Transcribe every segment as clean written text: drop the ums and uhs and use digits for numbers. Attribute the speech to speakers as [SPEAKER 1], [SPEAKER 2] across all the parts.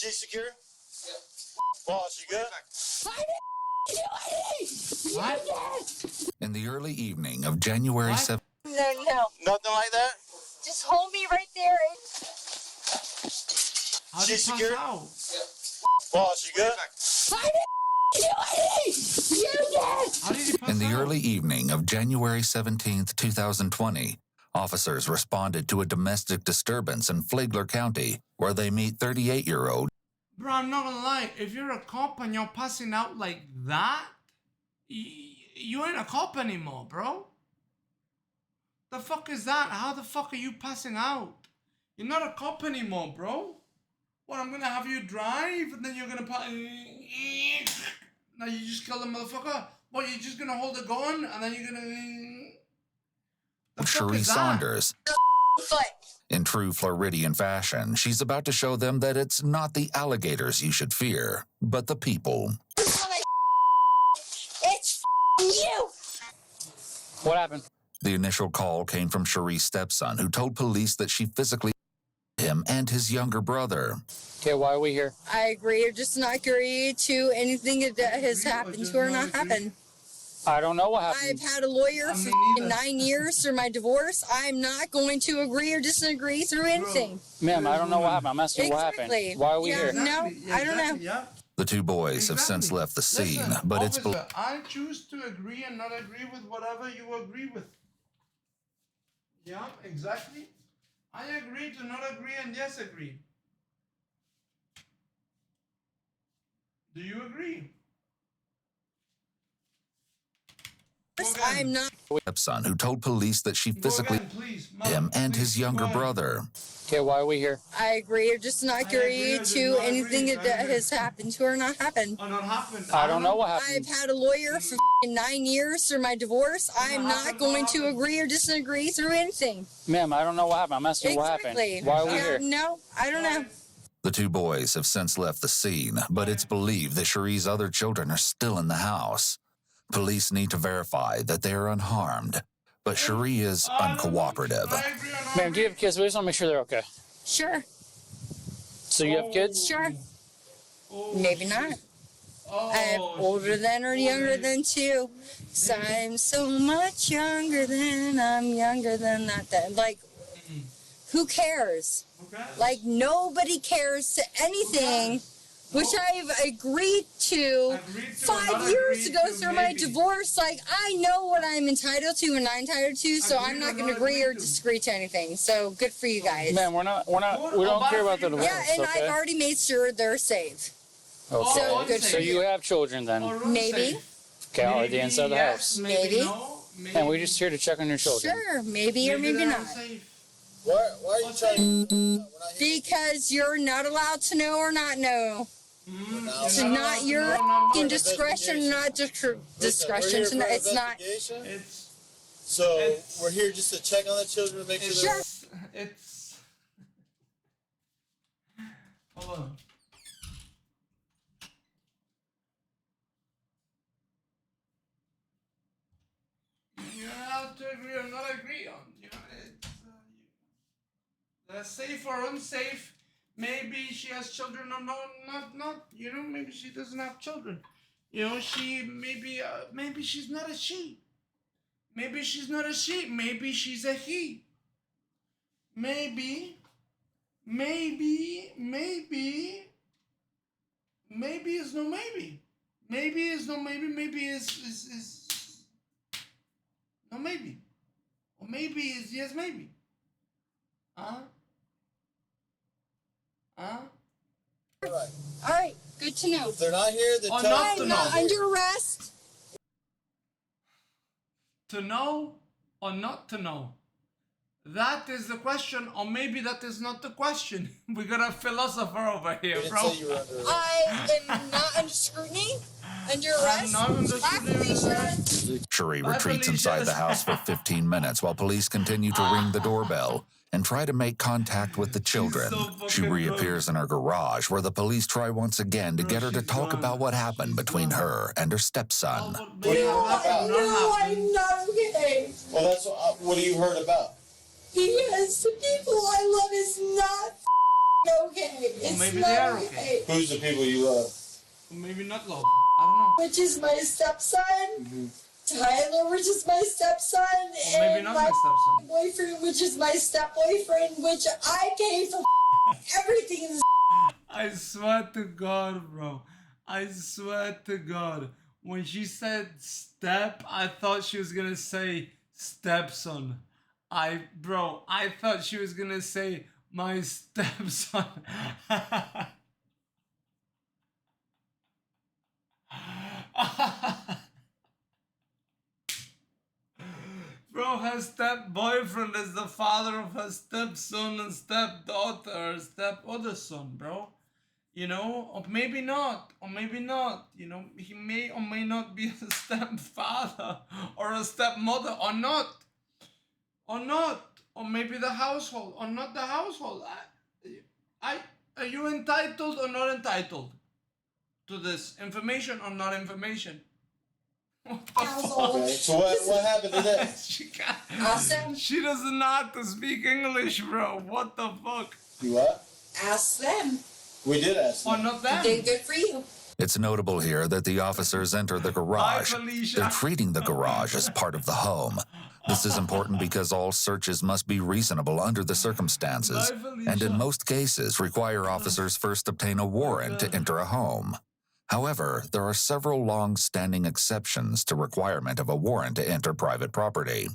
[SPEAKER 1] She secure? Yeah. Boss, you good?
[SPEAKER 2] What?
[SPEAKER 3] In the early evening of January 7th.
[SPEAKER 1] No. Nothing like that?
[SPEAKER 4] Just hold me right there.
[SPEAKER 2] How did you pass out?
[SPEAKER 1] Yeah. Boss, you good?
[SPEAKER 2] How did you pass
[SPEAKER 3] In the
[SPEAKER 2] out?
[SPEAKER 3] early evening of January 17th, 2020, officers responded to a domestic disturbance in Flagler County, where they meet 38-year-old.
[SPEAKER 2] Bro, I'm not gonna lie. If you're a cop and you're passing out like that, you ain't a cop anymore, bro. The fuck is that? How the fuck are you passing out? You're not a cop anymore, bro. What, I'm gonna have you drive and then you're gonna pass... Now you just kill the motherfucker? What, you're just gonna hold a gun and then you're gonna... The fuck
[SPEAKER 3] Cherie
[SPEAKER 2] is that?
[SPEAKER 3] Saunders. In true Floridian fashion, she's about to show them that it's not the alligators you should fear, but the people.
[SPEAKER 4] It's you!
[SPEAKER 5] What happened?
[SPEAKER 3] The initial call came from Cherie's stepson, who told police that she physically him and his younger brother.
[SPEAKER 5] Okay, why are we here?
[SPEAKER 4] I agree or just not agree to anything that has happened to her or not happened.
[SPEAKER 5] I don't know what happened.
[SPEAKER 4] I've had a lawyer for 9 years through my divorce. I'm not going to agree or disagree through anything.
[SPEAKER 5] Ma'am, I don't know what happened. I'm asking what happened. Why are we here?
[SPEAKER 4] No, I don't know.
[SPEAKER 2] Yeah.
[SPEAKER 3] The two boys have since left the scene,
[SPEAKER 2] Listen,
[SPEAKER 3] but it's
[SPEAKER 2] officer, I choose to agree and not agree with whatever you agree with. Yeah, exactly. I agree to not agree and yes agree. Do you agree?
[SPEAKER 4] I'm not.
[SPEAKER 3] stepson who told police that she physically him and his younger brother.
[SPEAKER 5] Okay, why are we here?
[SPEAKER 4] I agree or just not agree to anything that has happened to her or not happened.
[SPEAKER 2] Oh, not happened.
[SPEAKER 5] I don't know what happened.
[SPEAKER 4] I've had a lawyer for 9 years through my divorce. I'm not going to agree or disagree through anything.
[SPEAKER 5] Ma'am, I don't know what happened. I'm asking what
[SPEAKER 4] Exactly.
[SPEAKER 5] happened. Why are we here?
[SPEAKER 4] No, I don't know.
[SPEAKER 3] The two boys have since left the scene, but it's believed that Cherie's other children are still in the house. Police need to verify that they are unharmed, but Cherie is uncooperative.
[SPEAKER 5] Ma'am, do you have kids? We just want to make sure they're okay.
[SPEAKER 4] Sure.
[SPEAKER 5] So you have kids?
[SPEAKER 4] Sure. Maybe not. I'm older than or younger than two. So I'm so much younger than I'm younger than that. Like, who cares? Like, nobody cares to anything, which I've agreed to 5 years ago through my divorce. Like, I know what I'm entitled to and not entitled to, so I'm not going to agree or disagree to anything. So good for you guys.
[SPEAKER 5] Ma'am, we don't care about the divorce.
[SPEAKER 4] Yeah, and
[SPEAKER 5] okay?
[SPEAKER 4] I've already made sure they're safe.
[SPEAKER 5] Okay.
[SPEAKER 4] So good
[SPEAKER 5] So
[SPEAKER 4] for
[SPEAKER 5] you have children then?
[SPEAKER 4] Maybe.
[SPEAKER 5] Okay, are they inside the house?
[SPEAKER 4] Maybe.
[SPEAKER 5] And we're just here to check on your children.
[SPEAKER 4] Sure, maybe or maybe not.
[SPEAKER 1] Why are you trying?
[SPEAKER 4] Because you're not allowed to know or not know. It's not your indiscretion, not discretion. It's not.
[SPEAKER 1] So we're here just to check on the children, make sure.
[SPEAKER 4] Sure.
[SPEAKER 2] It's. Hold on. You have to agree or not agree on. You know, it's safe or unsafe. Maybe she has children or not. You know, maybe she doesn't have children. You know, maybe she's not a she. Maybe she's not a she. Maybe she's a he. Maybe is no maybe. Maybe is no maybe. Maybe is no maybe. Or maybe is yes maybe.
[SPEAKER 4] All right, good to know.
[SPEAKER 1] If they're not here, then
[SPEAKER 2] Or
[SPEAKER 1] tell
[SPEAKER 2] not
[SPEAKER 1] them
[SPEAKER 2] to
[SPEAKER 4] I'm
[SPEAKER 2] know.
[SPEAKER 4] not under arrest.
[SPEAKER 2] To know or not to know? That is the question, or maybe that is not the question. We got a philosopher over here,
[SPEAKER 1] We didn't
[SPEAKER 2] bro.
[SPEAKER 1] say you were under arrest.
[SPEAKER 4] I am not under scrutiny, under arrest.
[SPEAKER 2] not under scrutiny.
[SPEAKER 4] Felicia.
[SPEAKER 3] Cherie retreats inside the house for 15 minutes while police continue to ring the doorbell and try to make contact with the children.
[SPEAKER 2] so
[SPEAKER 3] She
[SPEAKER 2] fucking
[SPEAKER 3] reappears in her garage, where the police try once again to get her to
[SPEAKER 2] she's
[SPEAKER 3] talk
[SPEAKER 2] gone.
[SPEAKER 3] about what happened between her and her stepson.
[SPEAKER 4] No, I'm not okay.
[SPEAKER 1] Well, that's what have you heard about?
[SPEAKER 4] Because the people I love is not okay. It's
[SPEAKER 2] maybe
[SPEAKER 4] not
[SPEAKER 2] they are
[SPEAKER 4] okay.
[SPEAKER 2] okay.
[SPEAKER 1] Who's the people you love?
[SPEAKER 2] Maybe not love. I don't know.
[SPEAKER 4] Which is my stepson. Tyler, which is my stepson.
[SPEAKER 2] Or maybe
[SPEAKER 4] and
[SPEAKER 2] not
[SPEAKER 4] my
[SPEAKER 2] my stepson.
[SPEAKER 4] boyfriend, which is my step-boyfriend, which I pay for everything in this.
[SPEAKER 2] I swear to God, bro. I swear to God. When she said step, I thought she was gonna say stepson. I thought she was gonna say my stepson. Bro, her step boyfriend is the father of her stepson and stepdaughter, or step other son, bro. You know, or maybe not, you know, he may or may not be a stepfather or a stepmother, or not, or maybe the household, or not the household. Are you entitled or not entitled to this information or not information? What the fuck?
[SPEAKER 1] Okay, so what happened today?
[SPEAKER 2] She can't.
[SPEAKER 4] Awesome.
[SPEAKER 2] She doesn't know how to speak English, bro. What the fuck?
[SPEAKER 1] You what?
[SPEAKER 4] Ask them.
[SPEAKER 1] We did ask
[SPEAKER 2] Or
[SPEAKER 1] them.
[SPEAKER 2] not them?
[SPEAKER 4] They good for you.
[SPEAKER 3] It's notable here that the officers enter the garage.
[SPEAKER 2] Felicia.
[SPEAKER 3] They're treating the garage as part of the home. This is important because all searches must be reasonable under the circumstances,
[SPEAKER 2] Bye, Felicia.
[SPEAKER 3] and in most cases require officers first obtain a warrant to enter a home. However, there are several long-standing exceptions to requirement of a warrant to enter private property.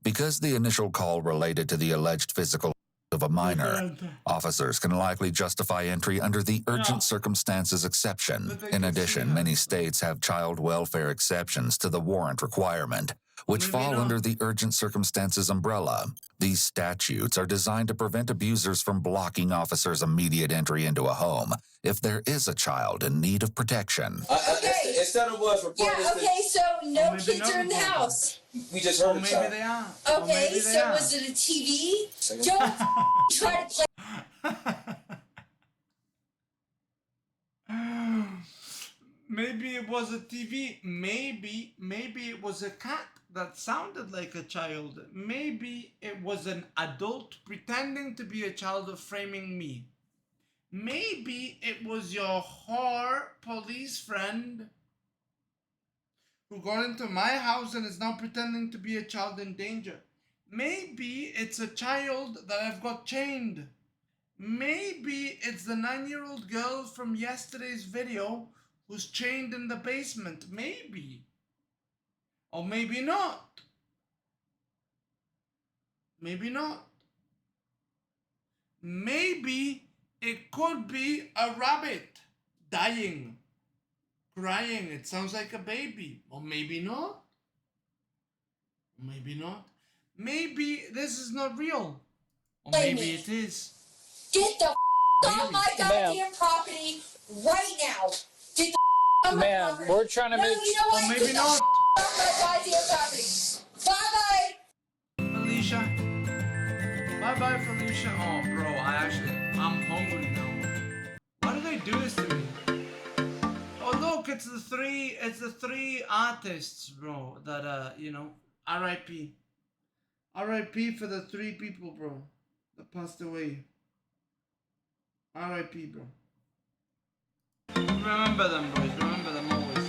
[SPEAKER 3] Because the initial call related to the alleged physical of a minor, officers can likely justify entry under the urgent circumstances exception. In addition, many states have child welfare exceptions to the warrant requirement, which fall under the urgent circumstances umbrella. These statutes are designed to prevent abusers from blocking officers' immediate entry into a home if there is a child in need of protection.
[SPEAKER 4] Okay.
[SPEAKER 1] Instead of us reporting
[SPEAKER 4] Yeah, okay, so no
[SPEAKER 2] maybe
[SPEAKER 4] kids
[SPEAKER 2] not
[SPEAKER 4] are in the
[SPEAKER 2] reporting.
[SPEAKER 4] house.
[SPEAKER 1] we just
[SPEAKER 2] Or
[SPEAKER 1] heard a
[SPEAKER 2] maybe
[SPEAKER 1] child.
[SPEAKER 2] they are. Or
[SPEAKER 4] Okay,
[SPEAKER 2] maybe they
[SPEAKER 4] so
[SPEAKER 2] are.
[SPEAKER 4] was it a TV? Don't try to play.
[SPEAKER 2] Maybe it was a TV. Maybe it was a cat that sounded like a child. Maybe it was an adult pretending to be a child of framing me. Maybe it was your whore police friend who got into my house and is now pretending to be a child in danger. Maybe it's a child that I've got chained. Maybe it's the 9-year-old girl from yesterday's video who's chained in the basement. Maybe. Or maybe not. Maybe not. Maybe it could be a rabbit dying, crying. It sounds like a baby. Or maybe not. Maybe not. Maybe this is not real. Or maybe it is.
[SPEAKER 4] Get the off my goddamn
[SPEAKER 5] Ma'am.
[SPEAKER 4] property right now. Get the off my
[SPEAKER 5] Ma'am,
[SPEAKER 4] property.
[SPEAKER 5] we're trying to
[SPEAKER 4] No,
[SPEAKER 5] make.
[SPEAKER 4] you know what?
[SPEAKER 2] Or maybe
[SPEAKER 4] Get the
[SPEAKER 2] not.
[SPEAKER 4] off my goddamn property. Bye-bye.
[SPEAKER 2] Felicia. Bye-bye, Felicia. Oh, bro, I'm hungry now. Why do they do this to me? Oh, look, it's the three artists, bro, that, you know, R.I.P. R.I.P. for the 3 people, bro, that passed away. R.I.P., bro. Remember them, boys. Remember them always.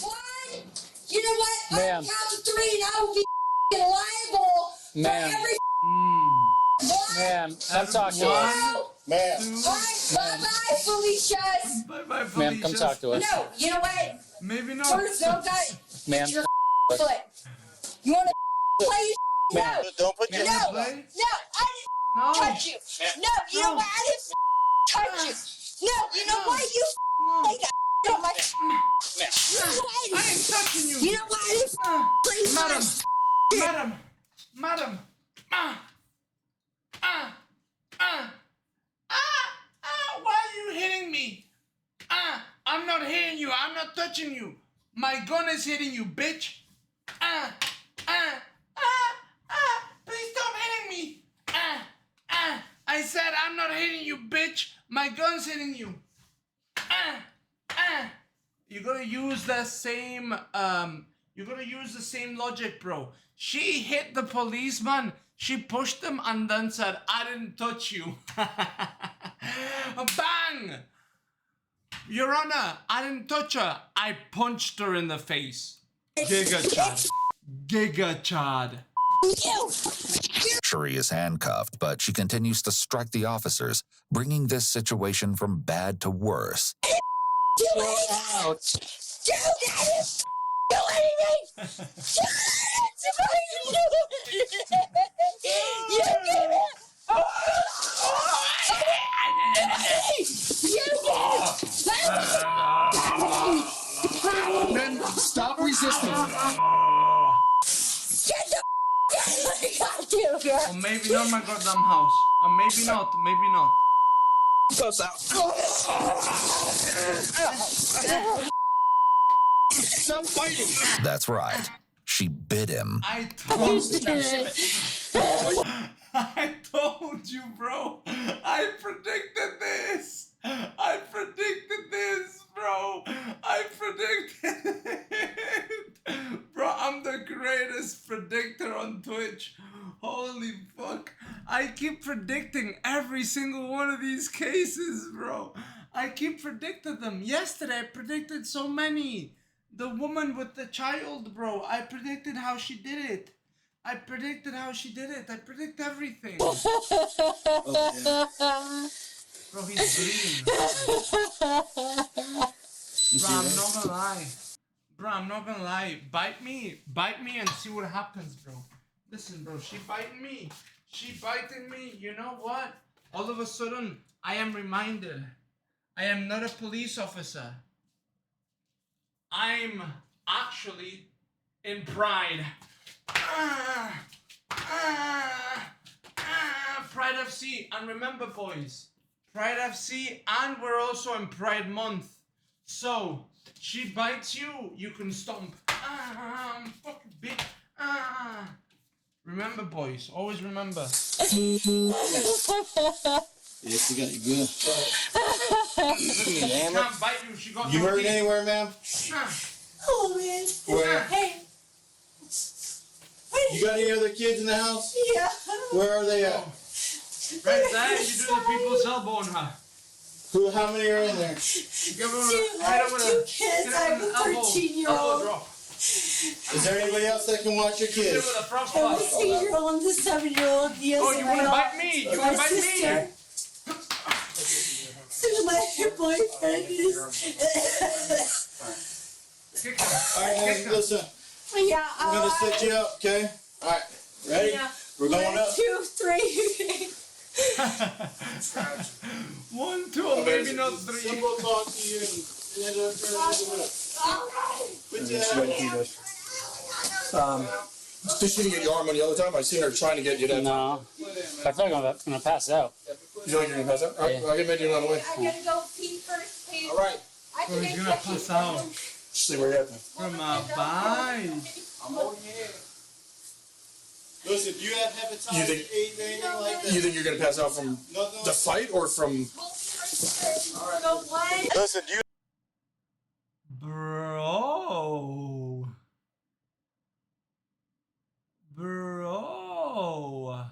[SPEAKER 4] One. You know what?
[SPEAKER 5] Ma'am.
[SPEAKER 4] On the count of 3, and I will be liable
[SPEAKER 5] Ma'am.
[SPEAKER 4] for every one.
[SPEAKER 5] Ma'am, come talk to us.
[SPEAKER 4] No.
[SPEAKER 1] Ma'am.
[SPEAKER 4] All right, bye-bye, Felicia's.
[SPEAKER 2] Bye-bye, Felicia.
[SPEAKER 5] Ma'am, come talk to us.
[SPEAKER 4] No, you know what?
[SPEAKER 2] Maybe not.
[SPEAKER 4] First, no, guy.
[SPEAKER 5] Ma'am.
[SPEAKER 4] Your foot. You want to play? No.
[SPEAKER 5] Ma'am.
[SPEAKER 1] Don't put
[SPEAKER 4] No.
[SPEAKER 1] your
[SPEAKER 4] No.
[SPEAKER 1] hands up.
[SPEAKER 2] Play?
[SPEAKER 4] I didn't
[SPEAKER 2] No.
[SPEAKER 4] touch you. No, you know
[SPEAKER 2] No.
[SPEAKER 4] what? I didn't touch you. No, you know what? You
[SPEAKER 2] No.
[SPEAKER 4] like that on my.
[SPEAKER 5] Ma'am.
[SPEAKER 4] You know what?
[SPEAKER 2] I ain't touching you.
[SPEAKER 4] You know what? I didn't play
[SPEAKER 2] Madam,
[SPEAKER 4] my.
[SPEAKER 2] madam, why are you hitting me? I'm not hitting you, I'm not touching you. My gun is hitting you, bitch. Please stop hitting me. I said I'm not hitting you, bitch. My gun's hitting you. You gotta use the same, you gotta use the same logic, bro. She hit the policeman. She pushed him and then said, I didn't touch you. Bang! Your Honor, I didn't touch her. I punched her in the face. Giga Chad. Giga Chad.
[SPEAKER 3] Cherie is handcuffed, but she continues to strike the officers, bringing this situation from bad to worse.
[SPEAKER 6] Men, stop resisting.
[SPEAKER 2] Or maybe not my goddamn house. Or maybe not, maybe not.
[SPEAKER 6] Close out. Stop fighting.
[SPEAKER 3] That's right. She bit him.
[SPEAKER 2] I told you. I told you, bro. I predicted this. I predicted this, bro. I predicted it. Bro, I'm the greatest predictor on Twitch. Holy fuck. I keep predicting every single one of these cases, bro. I keep predicting them. Yesterday, I predicted so many. The woman with the child, bro. I predicted how she did it. I predicted how she did it. I predict everything. Bro, he's bleeding. Bro, I'm not gonna lie. Bro, I'm not gonna lie. Bite me and see what happens, bro. Listen, bro, she biting me. She biting me. You know what? All of a sudden, I am reminded. I am not a police officer. I'm actually in Pride. Pride FC. And remember, boys, Pride FC, and we're also in Pride Month. So, she bites you, you can stomp. Fucking bitch. Remember, boys, always remember.
[SPEAKER 1] Yes, you got you good.
[SPEAKER 2] She can't bite you, she got
[SPEAKER 1] You
[SPEAKER 2] no
[SPEAKER 1] hurt
[SPEAKER 2] teeth.
[SPEAKER 1] anywhere, ma'am?
[SPEAKER 7] Oh man.
[SPEAKER 1] Where?
[SPEAKER 7] Hey.
[SPEAKER 1] You got any other kids in the house?
[SPEAKER 7] Yeah.
[SPEAKER 1] Where are they at?
[SPEAKER 2] Right there, you do the people's elbow on her.
[SPEAKER 1] Who? How many are in there?
[SPEAKER 2] Give her
[SPEAKER 7] Two,
[SPEAKER 2] a hit her with
[SPEAKER 7] two
[SPEAKER 2] a
[SPEAKER 7] kids.
[SPEAKER 2] hit her
[SPEAKER 7] I have
[SPEAKER 2] with
[SPEAKER 7] a
[SPEAKER 2] an elbow
[SPEAKER 7] 13-year-old.
[SPEAKER 2] drop.
[SPEAKER 1] Is there anybody else that can watch your
[SPEAKER 2] Hit her
[SPEAKER 1] kids?
[SPEAKER 2] with a frost
[SPEAKER 7] I have a
[SPEAKER 2] bite.
[SPEAKER 7] 6-year-old and a 7-year-old. Yes,
[SPEAKER 2] Oh, you wanna bite me? You wanna bite me?
[SPEAKER 7] sister. My boyfriend is.
[SPEAKER 2] Kick her.
[SPEAKER 1] Alright,
[SPEAKER 2] Kick her.
[SPEAKER 1] listen.
[SPEAKER 7] Yeah.
[SPEAKER 1] I'm gonna set you up, okay? Alright, ready?
[SPEAKER 7] Yeah.
[SPEAKER 1] We're going
[SPEAKER 7] 1,
[SPEAKER 1] up.
[SPEAKER 7] 2, 3.
[SPEAKER 2] 1, 2, or maybe not 3.
[SPEAKER 1] We'll talk to you and end up turning it Put your hand
[SPEAKER 6] Did she get your arm on the other time? I seen her trying to get you that time.
[SPEAKER 5] No. I feel like I'm gonna pass out.
[SPEAKER 6] You feel like you're gonna pass out? Alright, I'll get Mandy on the way.
[SPEAKER 7] I gotta go pee first, please.
[SPEAKER 1] Alright.
[SPEAKER 7] I
[SPEAKER 2] Bro, he's gonna pass out
[SPEAKER 6] Stay where you're at then.
[SPEAKER 2] from a bite.
[SPEAKER 1] Listen, do you have hepatitis,
[SPEAKER 6] You think-
[SPEAKER 1] AIDS, anything like that?
[SPEAKER 6] You think you're gonna pass out from
[SPEAKER 1] Nothing
[SPEAKER 6] the
[SPEAKER 1] like
[SPEAKER 6] fight or from...
[SPEAKER 7] Go what?
[SPEAKER 1] Listen, do you
[SPEAKER 2] Bro. Bro.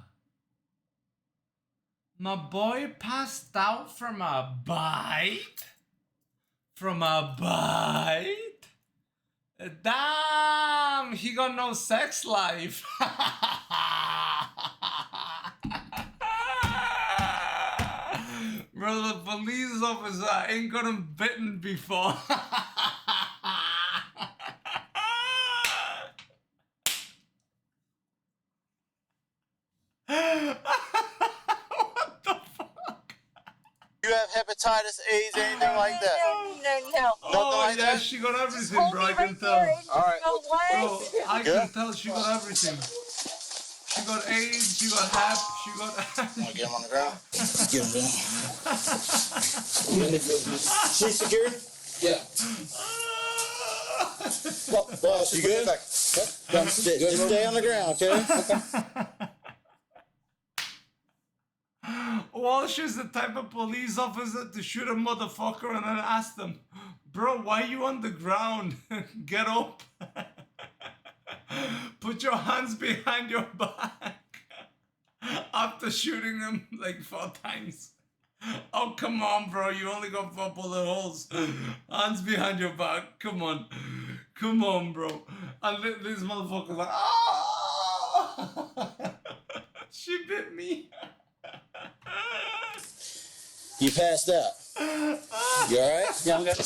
[SPEAKER 2] My boy passed out from a bite? From a bite? Damn, he got no sex life. Bro, the police officer ain't got him bitten before. What the fuck?
[SPEAKER 1] you have hepatitis, AIDS, anything like that?
[SPEAKER 7] No.
[SPEAKER 2] Oh,
[SPEAKER 1] like
[SPEAKER 2] yeah,
[SPEAKER 1] that?
[SPEAKER 2] she got everything,
[SPEAKER 7] Hold
[SPEAKER 2] bro.
[SPEAKER 7] me
[SPEAKER 2] I can
[SPEAKER 7] right
[SPEAKER 2] tell.
[SPEAKER 7] there.
[SPEAKER 1] Alright.
[SPEAKER 7] Go what?
[SPEAKER 2] Bro, I
[SPEAKER 1] Good?
[SPEAKER 2] can tell she got everything. She got AIDS, she got hep, she got.
[SPEAKER 1] Wanna get him on the ground? Get him down. She's secured?
[SPEAKER 6] Yeah.
[SPEAKER 1] Boss, you good? Just stay on the ground, okay?
[SPEAKER 2] Walsh is the type of police officer to shoot a motherfucker and then ask them, bro, why you on the ground? Get up. Put your hands behind your back. After shooting him like 4 times. Oh, come on, bro. You only got 4 bullet holes. Hands behind your back. Come on. Come on, bro. And this motherfucker like, ah! She bit me.
[SPEAKER 1] You passed out. You alright?
[SPEAKER 5] Yeah, I'm good.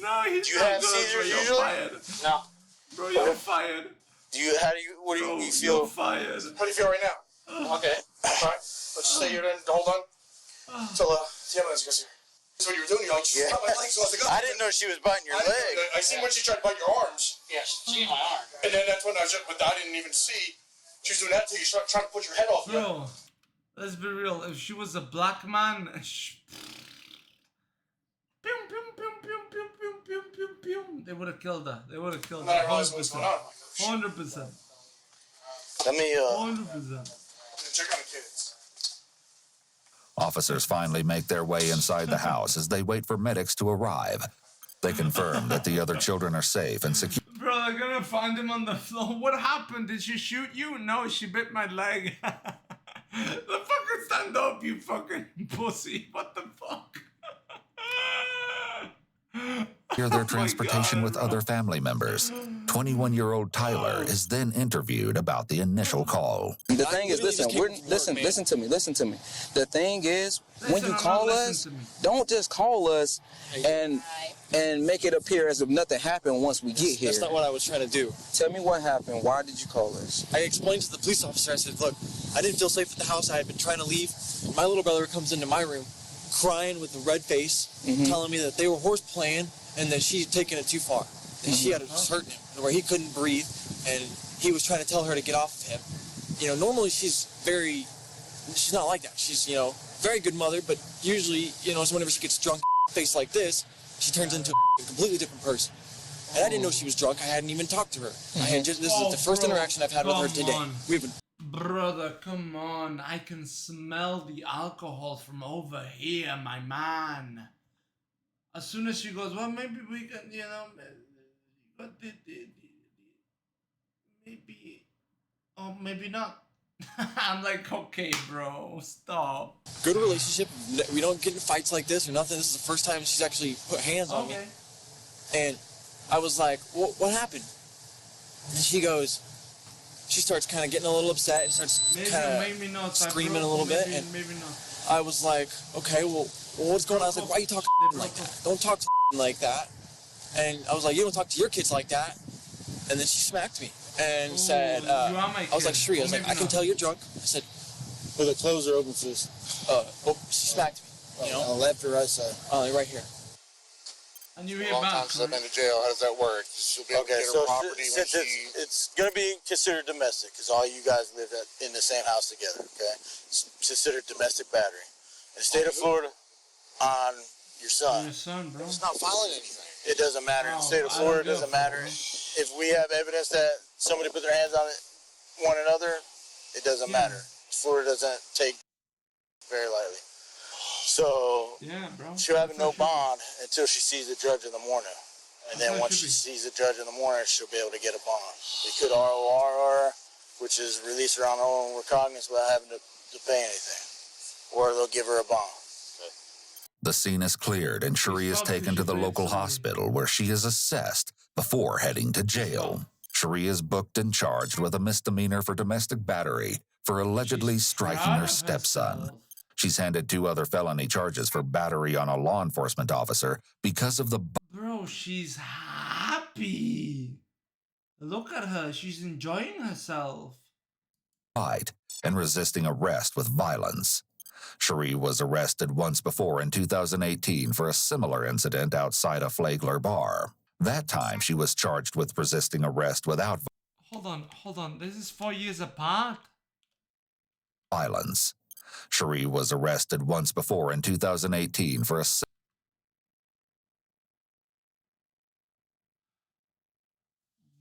[SPEAKER 2] No, he's
[SPEAKER 1] Do you
[SPEAKER 2] not
[SPEAKER 1] have
[SPEAKER 2] good,
[SPEAKER 1] seizures
[SPEAKER 2] bro. You're
[SPEAKER 1] usually?
[SPEAKER 2] fired.
[SPEAKER 5] No.
[SPEAKER 2] Bro, you're fired.
[SPEAKER 6] What do
[SPEAKER 2] Bro,
[SPEAKER 6] you
[SPEAKER 2] you're
[SPEAKER 6] feel?
[SPEAKER 2] fired.
[SPEAKER 6] How do you feel right now? Okay. Alright. Let's just say you're in, hold on. Till, the ambulance gets here. That's what you were doing. You're like, just cut my legs so I was like,
[SPEAKER 1] I didn't know she was biting your leg.
[SPEAKER 6] I seen when she tried to bite your arms.
[SPEAKER 5] Yeah, she ate my arm.
[SPEAKER 6] And then that's when I was just, but I didn't even see. She was doing that till you start trying to put your head off.
[SPEAKER 2] Bro, let's be real. If she was a black man, they would have killed her. They would have killed
[SPEAKER 6] And then I
[SPEAKER 2] her.
[SPEAKER 6] realized what was going on. I'm like, oh, shit.
[SPEAKER 2] 100%.
[SPEAKER 1] Let me,
[SPEAKER 2] 100%.
[SPEAKER 6] Check on the kids.
[SPEAKER 3] Officers finally make their way inside the house as they wait for medics to arrive. They confirm that the other children are safe and secure.
[SPEAKER 2] Bro, they're gonna find him on the floor. What happened? Did she shoot you? No, she bit my leg. The fucking stand up, you fucking pussy. What the fuck?
[SPEAKER 3] Their transportation with other family members. 21-year-old Tyler is then interviewed about the initial call.
[SPEAKER 8] The thing is, listen to me. The thing is, when you call us, don't just call us and make it appear as if nothing happened once we get here.
[SPEAKER 9] That's not what I was trying to do.
[SPEAKER 8] Tell me what happened. Why did you call us?
[SPEAKER 9] I explained to the police officer, I said, look, I didn't feel safe at the house. I had been trying to leave. My little brother comes into my room crying with a red face, telling me that they were horse playing and that she had taken it too far. And she had just hurt him, where he couldn't breathe, and he was trying to tell her to get off of him. You know, normally she's not like that. She's, very good mother, but usually, whenever she gets drunk face like this, she turns into a completely different person. And I didn't know she was drunk. I hadn't even talked to her. This is the first interaction I've had with her today.
[SPEAKER 2] Brother, come on. I can smell the alcohol from over here, my man. As soon as she goes, well, maybe we can, but maybe, oh, maybe not. I'm like, okay, bro, stop.
[SPEAKER 9] Good relationship. We don't get in fights like this or nothing. This is the first time she's actually put hands on me. And I was like, what happened? And she starts kind of getting a little upset and starts kind of screaming a little bit. And
[SPEAKER 2] maybe not.
[SPEAKER 9] I was like, okay, well, what's going on? I was like, why are you talking like that? Don't talk like that. And I was like, you don't talk to your kids like that. And then she smacked me and said, I was like, Shri, I was like, I can tell you're drunk. I said,
[SPEAKER 1] well, the clothes are open, please.
[SPEAKER 9] She smacked me,
[SPEAKER 1] On the left or right side?
[SPEAKER 9] Right here.
[SPEAKER 2] And you hear
[SPEAKER 10] long
[SPEAKER 2] back,
[SPEAKER 10] time slipping into jail. How does that work? She'll be able to get her property when
[SPEAKER 1] since it's going to be considered domestic, because all you guys live in the same house together, okay? It's considered domestic battery. In the state of Florida, on your son.
[SPEAKER 2] Your son, bro.
[SPEAKER 10] It's not filing anything.
[SPEAKER 1] It doesn't matter. In the state of Florida, it doesn't matter. If we have evidence that somebody put their hands on one another, it doesn't matter. Florida doesn't take very lightly. So she'll have no bond until she sees the judge in the morning. And then once she sees the judge in the morning, she'll be able to get a bond. They could ROR her, which is release her on her own recognizance without having to pay anything. Or they'll give her a bond.
[SPEAKER 3] The scene is cleared and Cherie is taken to the local hospital where she is assessed before heading to jail. Cherie is booked and charged with a misdemeanor for domestic battery for allegedly striking her stepson. She's handed 2 other felony charges for battery on a law enforcement officer because of the...
[SPEAKER 2] Bro, she's happy. Look at her. She's enjoying herself.
[SPEAKER 3] ...fight and resisting arrest with violence. Cherie was arrested once before in 2018 for a similar incident outside a Flagler bar. That time, she was charged with resisting arrest without...
[SPEAKER 2] Hold on. This is 4 years apart.
[SPEAKER 3] ...violence. Cherie was arrested once before in 2018 for a...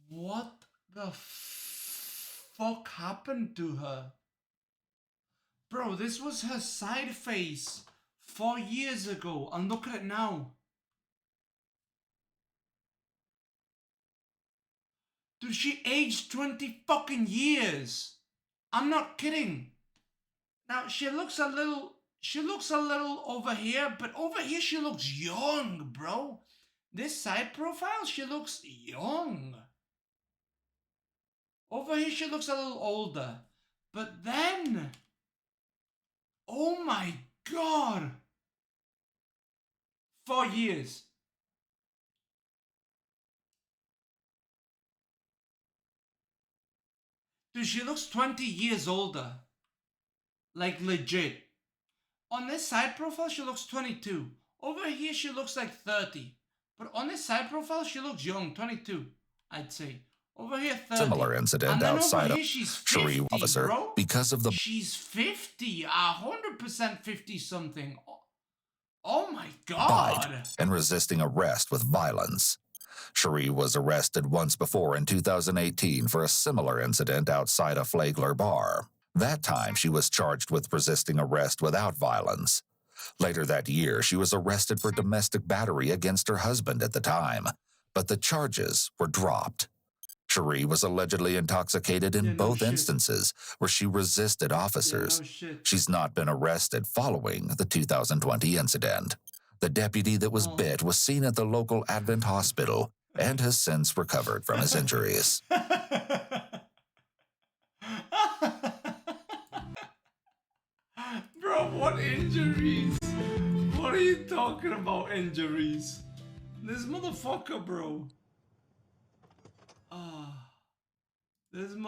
[SPEAKER 2] What the fuck happened to her? Bro, this was her side face 4 years ago, and look at it now. Dude, she aged 20 fucking years. I'm not kidding. Now she looks a little over here, but over here she looks young, bro. This side profile, she looks young. Over here she looks a little older. But then, oh my God. 4 years. Dude, she looks 20 years older. Like legit. On this side profile, she looks 22. Over here, she looks like 30. But on this side profile, she looks young, 22, I'd say. Over here, 30.
[SPEAKER 3] Similar incident
[SPEAKER 2] and then
[SPEAKER 3] outside
[SPEAKER 2] over
[SPEAKER 3] of
[SPEAKER 2] here, she's 50,
[SPEAKER 3] Cherie officer
[SPEAKER 2] bro.
[SPEAKER 3] because of the
[SPEAKER 2] She's 50, 100% 50 something. Oh my
[SPEAKER 3] bite
[SPEAKER 2] God.
[SPEAKER 3] and resisting arrest with violence. Cherie was arrested once before in 2018 for a similar incident outside a Flagler bar. That time, she was charged with resisting arrest without violence. Later that year, she was arrested for domestic battery against her husband at the time, but the charges were dropped. Cherie was allegedly intoxicated in both instances where she resisted officers. She's not been arrested following the 2020 incident. The deputy that was bit was seen at the local Advent hospital and has since recovered from his injuries.
[SPEAKER 2] Bro, what injuries? What are you talking about, injuries? This motherfucker, bro. This mother